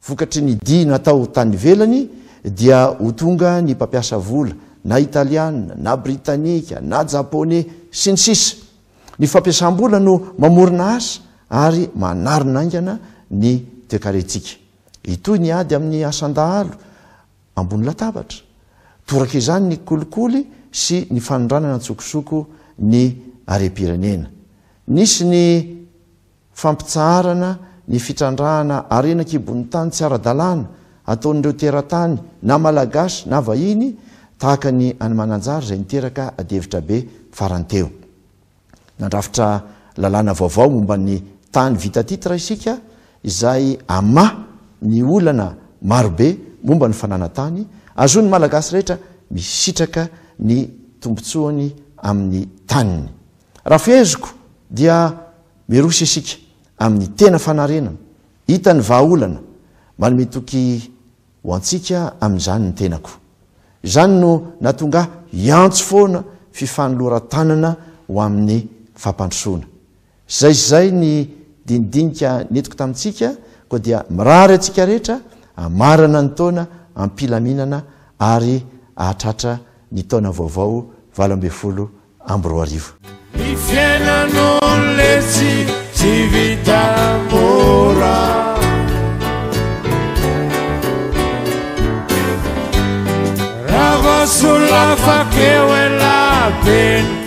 vokatry ny dia natao tany velany dia ho tonga ny mpampiasa vola na italiana na britanika na japonais sy ny sisa. Ny fampiasam-bola no mamorona asa ary manarina aingana ny toekarentsika. Itoy ny ady amin'ny asandahalo ambony latabatra. Toraka izany ny kolikoly sy ny fanondranana tsokosoko ny are-pirenena. Nisy ny fampitsaharana ny fitrandrahana arenan-kibon'ny tany tsy ara-dalàna ataon'ireo teratany na malagasy na vahiny tahaka ny any Mananjary izay niteraka adevitra be farany teo. Nandrafitra lalàna vaovao momba ny tany vita titra isika izay ama ny olana marobe momba ny fananatany azony malagasy rehetra misitraka ny tombotsoany amin'ny taniny. Raha feheziko dia mirosy isika amin'ny tena fanarenana hita ny vahaolana manome toky ho antsika amin'izany ny tenako. Izany no natonga iantso foana fifanoloran-tanana ho amin'ny fampandrosoana. Zay ny dinidinika netiko tamintsika koa dia mirary atsika rehetra amarana ny taona ampilaminana ary ahatratra ny taona vaovao 2024. Ny fiainan'olo letsy tsy vita mora, raha voasolo afakeo ela be ny